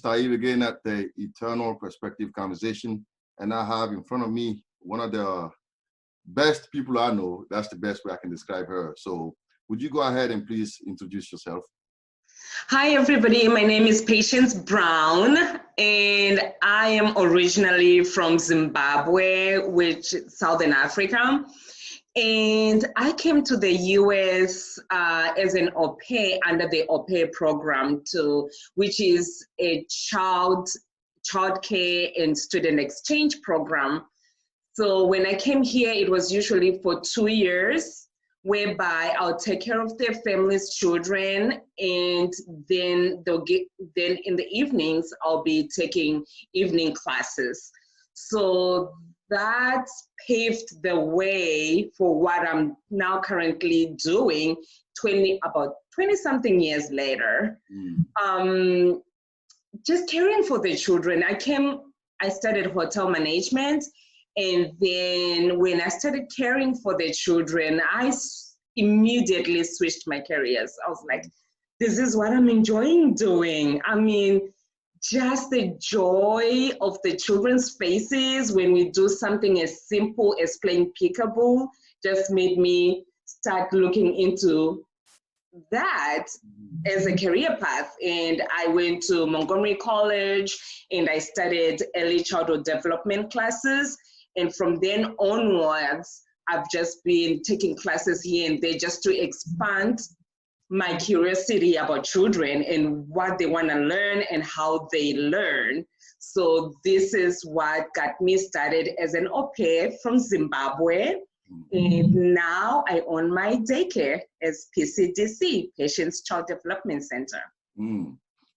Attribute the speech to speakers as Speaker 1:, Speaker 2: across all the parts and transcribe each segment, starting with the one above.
Speaker 1: is Taib again at the Eternal Perspective Conversation. And I have in front of me one of the best people I know. That's the best way I can describe her. So would you go ahead and please introduce yourself?
Speaker 2: Hi, everybody. My name is Patience Brown, and I am originally from Zimbabwe, which is Southern Africa. And I came to the US as an au pair under the au pair program, which is a childcare and student exchange program. So when I came here, it was usually for 2 years, whereby I'll take care of their family's children, and then then in the evenings I'll be taking evening classes. So that paved the way for what I'm now currently doing about 20 something years later. Just caring for the children. I studied hotel management. And then when I started caring for the children, I immediately switched my careers. I was like, this is what I'm enjoying doing. I mean, just the joy of the children's faces when we do something as simple as playing peekaboo just made me start looking into that as a career path. And I went to Montgomery College and I studied early childhood development classes. And from then onwards, I've just been taking classes here and there just to expand my curiosity about children and what they want to learn and how they learn. So this is what got me started as an au pair from Zimbabwe. And now I own my daycare as PCDC, Patients Child Development Center.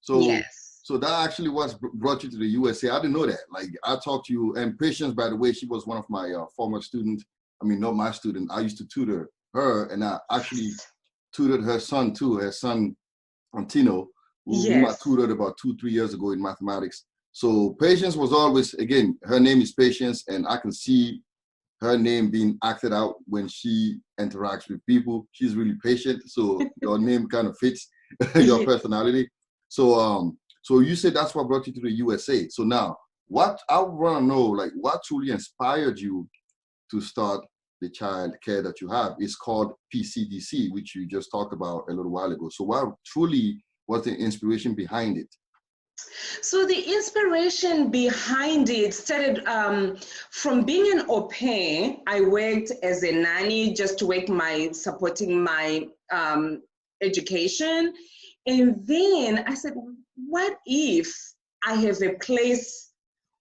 Speaker 1: So
Speaker 2: yes.
Speaker 1: So that actually was brought you to the USA. I didn't know that. Like, I talked to you, and Patience, by the way, she was one of my former students. I mean, not my student. I used to tutor her, and I actually tutored her son too. Her son, Antino, who I tutored about 2-3 years ago in mathematics. So Patience was always, again, her name is Patience, and I can see her name being acted out when she interacts with people. She's really patient. So your name kind of fits your personality. So you said that's what brought you to the USA. So now, I want to know, like, what truly inspired you to start the child care that you have? It's called PCDC, which you just talked about a little while ago. So what truly was the inspiration behind it?
Speaker 2: So the inspiration behind it started from being an au pair. I worked as a nanny just to supporting my education. And then I said, what if I have a place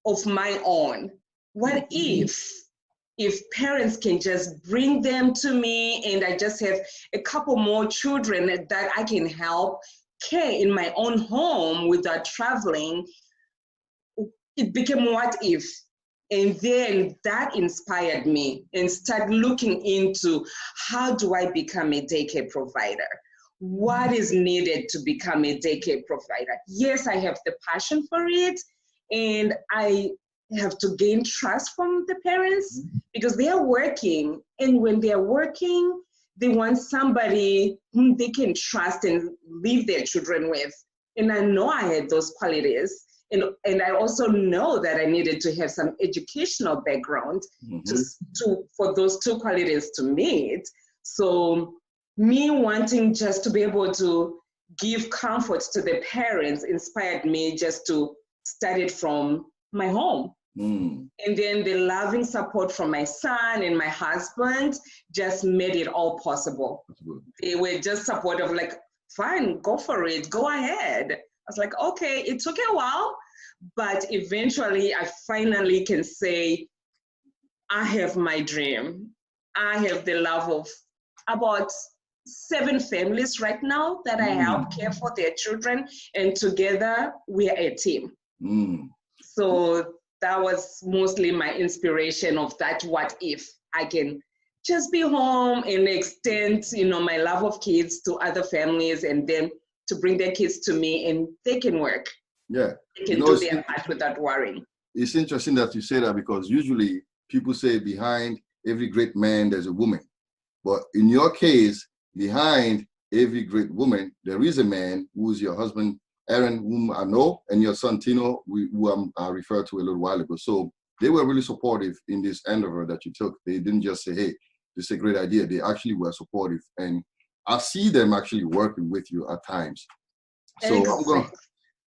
Speaker 2: of my own? What if parents can just bring them to me and I just have a couple more children that I can help care in my own home without traveling? It became what if. And then that inspired me and started looking into how do I become a daycare provider? What is needed to become a daycare provider? Yes, I have the passion for it, and I have to gain trust from the parents because they are working. And when they are working, they want somebody whom they can trust and leave their children with. And I know I had those qualities. And I also know that I needed to have some educational background for those two qualities to meet. So me wanting just to be able to give comfort to the parents inspired me just to start it from my home. And then the loving support from my son and my husband just made it all possible. They were just supportive, like, fine, go for it, go ahead. I was like, okay, it took a while, but eventually I finally can say, I have my dream. I have the love of about 7 families right now that I help care for their children, and together we are a team. So that was mostly my inspiration of that. What if I can just be home and extend, my love of kids to other families, and then to bring their kids to me and they can work.
Speaker 1: Yeah.
Speaker 2: They can do their part without worrying.
Speaker 1: It's interesting that you say that, because usually people say behind every great man, there's a woman. But in your case, behind every great woman, there is a man who is your husband Aaron, whom I know, and your son Tino, who I referred to a little while ago. So they were really supportive in this endeavor that you took. They didn't just say, hey, this is a great idea. They actually were supportive. And I see them actually working with you at times. So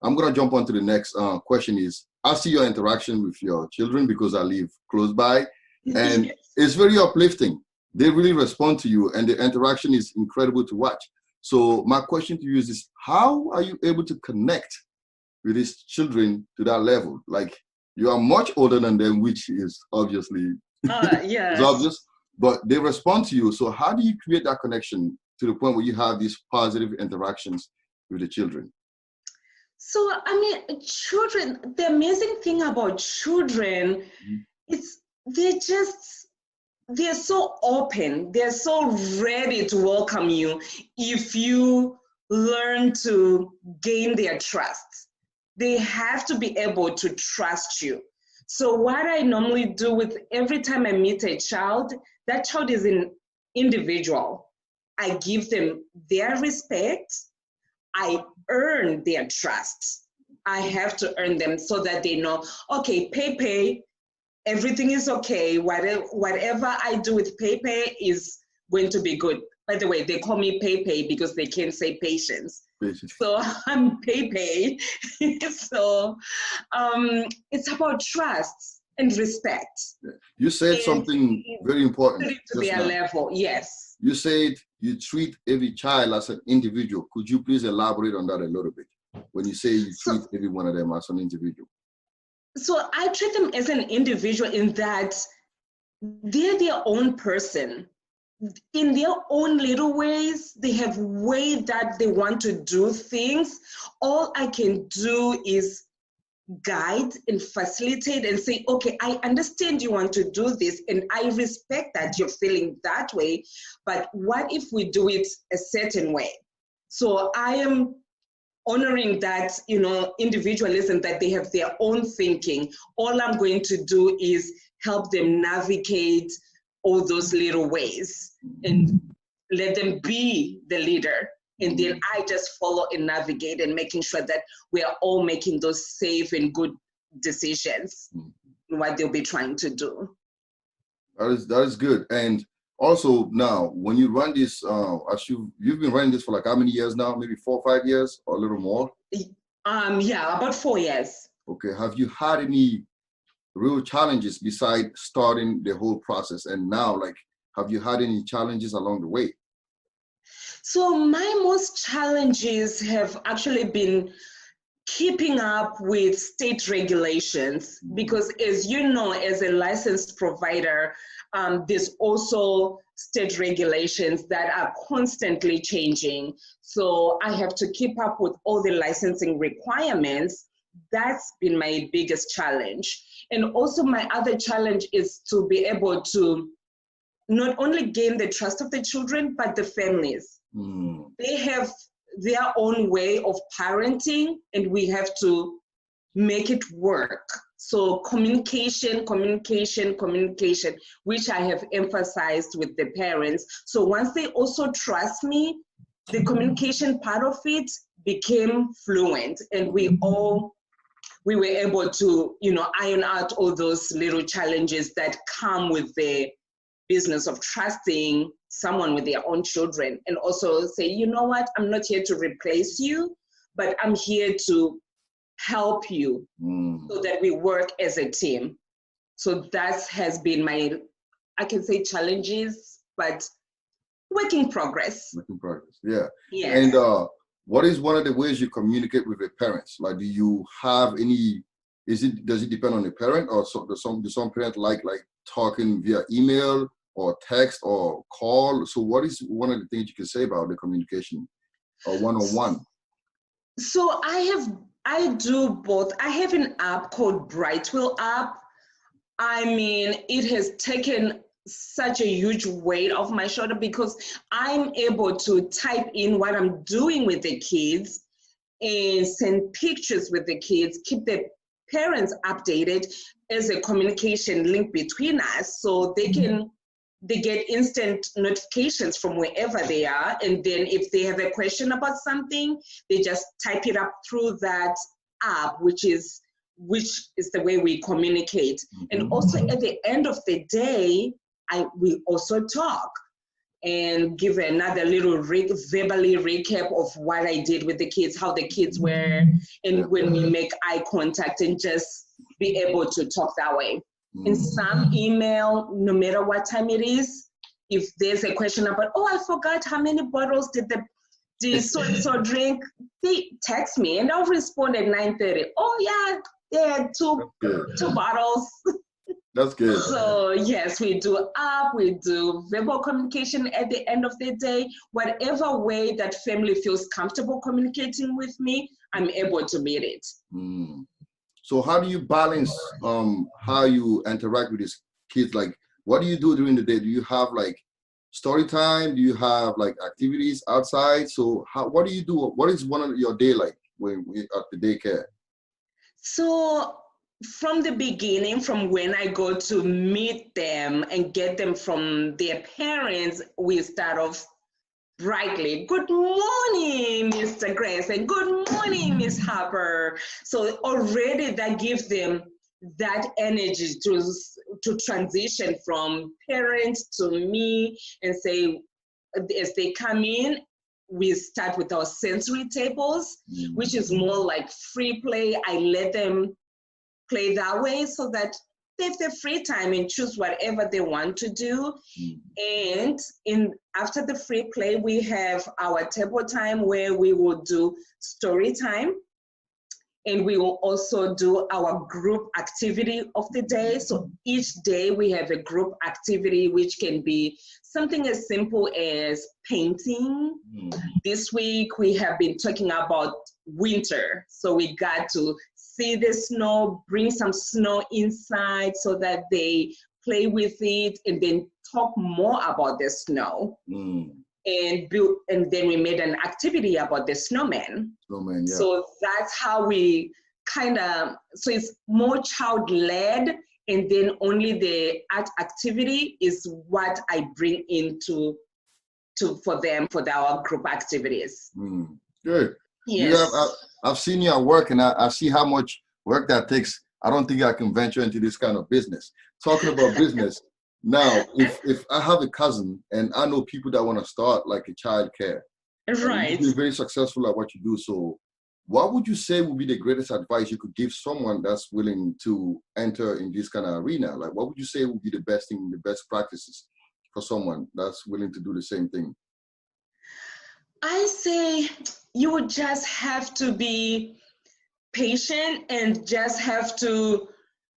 Speaker 1: I'm gonna jump on to the next question is, I see your interaction with your children because I live close by, and it's very uplifting. They really respond to you, and the interaction is incredible to watch. So my question to you is this: how are you able to connect with these children to that level? Like, you are much older than them, which is obviously
Speaker 2: yes.
Speaker 1: is obvious, but they respond to you. So how do you create that connection to the point where you have these positive interactions with the children?
Speaker 2: So, I mean, children, the amazing thing about children, it's they're so open. They're so ready to welcome you if you learn to gain their trust. They have to be able to trust you. So what I normally do with every time I meet a child, that child is an individual. I give them their respect. I earn their trust. I have to earn them so that they know, okay, Pepe, everything is okay. Whatever I do with Pepe is going to be good. By the way, they call me Pepe because they can't say patience. So I'm Pepe. So it's about trust and respect.
Speaker 1: You said something very important.
Speaker 2: To their level, yes.
Speaker 1: You said you treat every child as an individual. Could you please elaborate on that a little bit? When you say you treat every one of them as an individual.
Speaker 2: So I treat them as an individual in that they're their own person. In their own little ways, they have way that they want to do things. All I can do is guide and facilitate and say, okay, I understand you want to do this and I respect that you're feeling that way, but what if we do it a certain way? So I am honoring that, individualism, that they have their own thinking. All I'm going to do is help them navigate all those little ways and let them be the leader. And then I just follow and navigate and making sure that we are all making those safe and good decisions in what they'll be trying to do.
Speaker 1: That is good. And also now, when you run this, you've been running this for like how many years now? Maybe 4 or 5 years or a little more?
Speaker 2: Yeah, about 4 years.
Speaker 1: Okay. Have you had any real challenges besides starting the whole process? And now, like, have you had any challenges along the way?
Speaker 2: So my most challenges have actually been keeping up with state regulations, because as you know, as a licensed provider, there's also state regulations that are constantly changing. So I have to keep up with all the licensing requirements. That's been my biggest challenge. And also my other challenge is to be able to not only gain the trust of the children, but the families. They have their own way of parenting, and we have to make it work. So communication, which I have emphasized with the parents. So once they also trust me, the communication part of it became fluent, and we were able to, iron out all those little challenges that come with the business of trusting someone with their own children, and also say, you know what, I'm not here to replace you, but I'm here to help you so that we work as a team. So that has been my, I can say, challenges, but work in progress.
Speaker 1: Work in progress, yeah.
Speaker 2: Yes.
Speaker 1: And what is one of the ways you communicate with your parents? Like, do you have any, does it depend on the parent, or do some parents like talking via email or text or call? So what is one of the things you can say about the communication or one-on-one?
Speaker 2: So I do both. I have an app called Brightwheel app. I mean, it has taken such a huge weight off my shoulder because I'm able to type in what I'm doing with the kids and send pictures with the kids, keep the parents updated as a communication link between us, so they can they get instant notifications from wherever they are. And then if they have a question about something, they just type it up through that app, which is the way we communicate. And also at the end of the day, we also talk and give another little verbally recap of what I did with the kids, how the kids were, and when we make eye contact, and just be able to talk that way. In some email, no matter what time it is, if there's a question about, oh, I forgot how many bottles did so-and-so drink, they text me and I'll respond at 9:30. Oh yeah, two bottles.
Speaker 1: That's good.
Speaker 2: So yes, we do verbal communication at the end of the day. Whatever way that family feels comfortable communicating with me, I'm able to meet it.
Speaker 1: So how do you balance how you interact with these kids? Like, what do you do during the day? Do you have like story time? Do you have like activities outside? So what do you do? What is one of your day like when at the daycare?
Speaker 2: So from the beginning, from when I go to meet them and get them from their parents, we start off brightly. Good morning, Mr. Grace, and good morning, Miss Harper. So already that gives them that energy to transition from parents to me, and say, as they come in, we start with our sensory tables, which is more like free play. I let them play that way so that they have the free time and choose whatever they want to do. And after the free play, we have our table time where we will do story time. And we will also do our group activity of the day. So each day we have a group activity, which can be something as simple as painting. This week we have been talking about winter. So we got to see the snow, bring some snow inside so that they play with it, and then talk more about the snow. And then we made an activity about the snowman. So that's how we so it's more child-led, and then only the art activity is what I bring into for them for our group activities.
Speaker 1: Good.
Speaker 2: Yes.
Speaker 1: I've seen you at work, and I see how much work that takes. I don't think I can venture into this kind of business. Talking about business, now, if I have a cousin and I know people that want to start like a childcare,
Speaker 2: right,
Speaker 1: you're very successful at what you do. So what would you say would be the greatest advice you could give someone that's willing to enter in this kind of arena? Like, what would you say would be the best thing, the best practices for someone that's willing to do the same thing?
Speaker 2: I say you would just have to be patient and just have to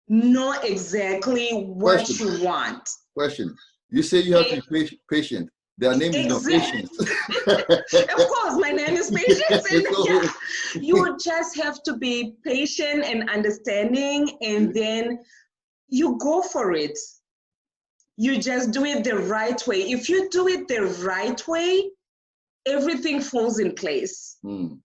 Speaker 2: know exactly what you want.
Speaker 1: Question. You say you have to be patient. Their name is not Patience.
Speaker 2: Of course, my name is Patience. And you just have to be patient and understanding, and then you go for it. You just do it the right way. If you do it the right way, everything falls in place.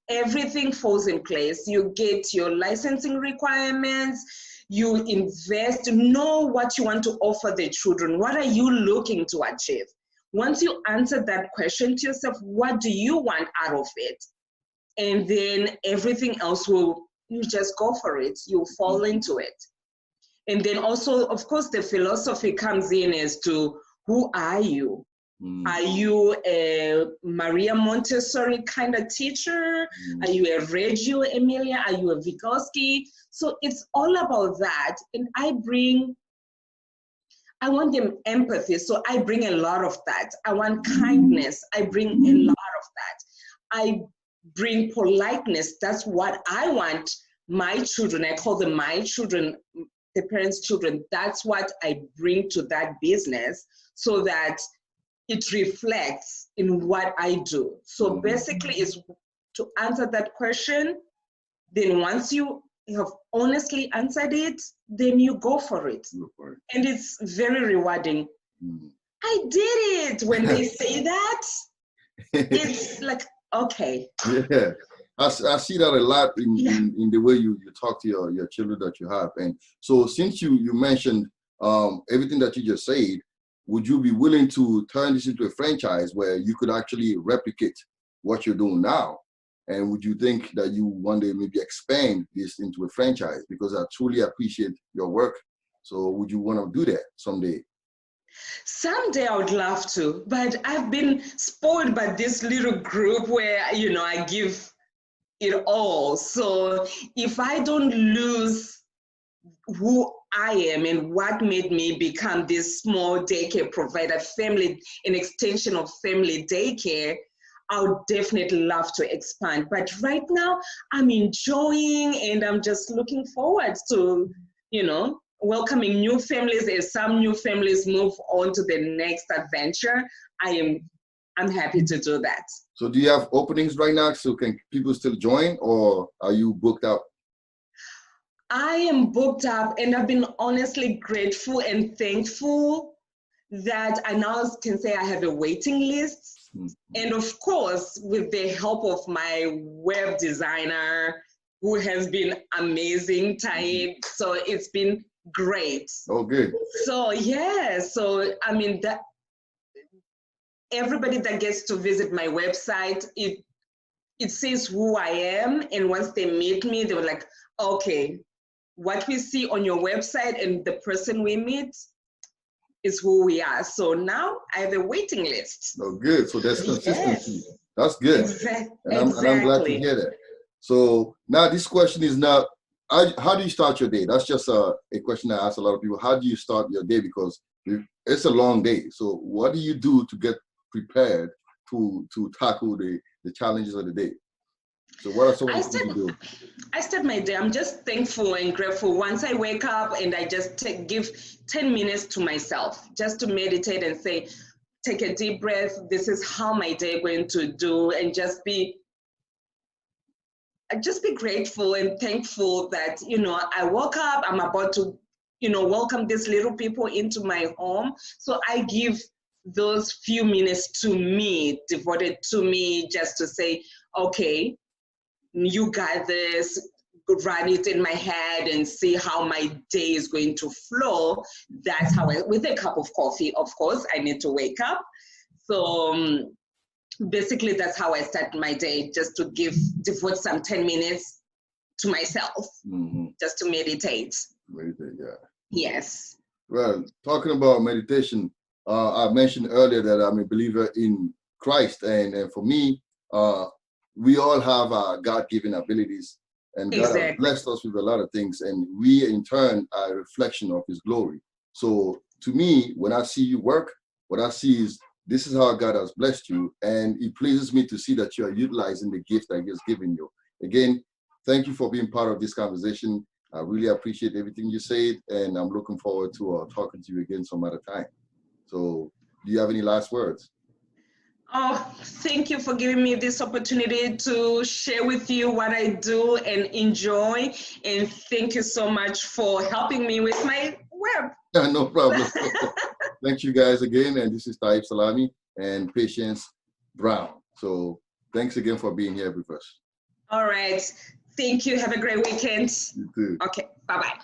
Speaker 2: Everything falls in place. You get your licensing requirements, you invest, know what you want to offer the children. What are you looking to achieve? Once you answer that question to yourself, what do you want out of it? And then everything else you just go for it. You fall into it. And then also, of course, the philosophy comes in as to, who are you? Are you a Maria Montessori kind of teacher? Are you a Reggio Emilia? Are you a Vygotsky? So it's all about that. And I want them empathy. So I bring a lot of that. I want kindness. I bring a lot of that. I bring politeness. That's what I want my children. I call them my children, the parents' children. That's what I bring to that business, so that it reflects in what I do. So basically, is to answer that question. Then once you have honestly answered it, then you go for it. And it's very rewarding. I did it. When they say that, it's like, okay.
Speaker 1: Yeah, I see that a lot in the way you talk to your children that you have. And so since you mentioned everything that you just said, would you be willing to turn this into a franchise where you could actually replicate what you're doing now? And would you think that you one day maybe expand this into a franchise? Because I truly appreciate your work. So would you want to do that someday?
Speaker 2: Someday I would love to, but I've been spoiled by this little group where, you know, I give it all. So if I don't lose who I am and what made me become this small daycare provider, an extension of family daycare, I would definitely love to expand. But right now I'm enjoying and I'm just looking forward to, you know, welcoming new families. As some new families move on to the next adventure, I'm happy to do that.
Speaker 1: So do you have openings right now? So can people still join, or are you booked out?
Speaker 2: I am booked up, and I've been honestly grateful and thankful that I now can say I have a waiting list. Mm-hmm. And of course, with the help of my web designer, who has been amazing, Taib. So it's been great.
Speaker 1: Oh, good.
Speaker 2: So yeah, so I mean, that everybody that gets to visit my website, it says who I am, and once they meet me, they were like, okay, what we see on your website and the person we meet is who we are. So now I have a waiting list.
Speaker 1: Oh, good. So there's consistency. Yes. That's good.
Speaker 2: Exactly.
Speaker 1: And I'm glad to hear that. So now this question is not, how do you start your day? That's just a question I ask a lot of people. How do you start your day? Because it's a long day. So what do you do to get prepared to tackle the challenges of the day? So what are some of the things you do?
Speaker 2: I start my day. I'm just thankful and grateful. Once I wake up and I just give 10 minutes to myself just to meditate and say, take a deep breath. This is how my day going to do, and just be grateful and thankful that, you know, I woke up, I'm about to, you know, welcome these little people into my home. So I give those few minutes to me, devoted to me, just to say, okay, you got this, run it in my head and see how my day is going to flow. That's how with a cup of coffee, of course, I need to wake up. So basically that's how I start my day, just to devote some 10 minutes to myself, just to meditate.
Speaker 1: Meditate, yeah.
Speaker 2: Yes.
Speaker 1: Well, talking about meditation, I mentioned earlier that I'm a believer in Christ, and for me, we all have God-given abilities, and God has blessed us with a lot of things, and we in turn are a reflection of His glory. So to me, when I see you work, what I see is this is how God has blessed you, and it pleases me to see that you are utilizing the gift that He has given you. Again, thank you for being part of this conversation. I really appreciate everything you said, and I'm looking forward to talking to you again some other time. So do you have any last words?
Speaker 2: Oh, thank you for giving me this opportunity to share with you what I do and enjoy. And thank you so much for helping me with my web.
Speaker 1: No problem. Thank you guys again. And this is Taib Salami and Patience Brown. So thanks again for being here with us.
Speaker 2: All right. Thank you. Have a great weekend.
Speaker 1: You too.
Speaker 2: Okay. Bye-bye.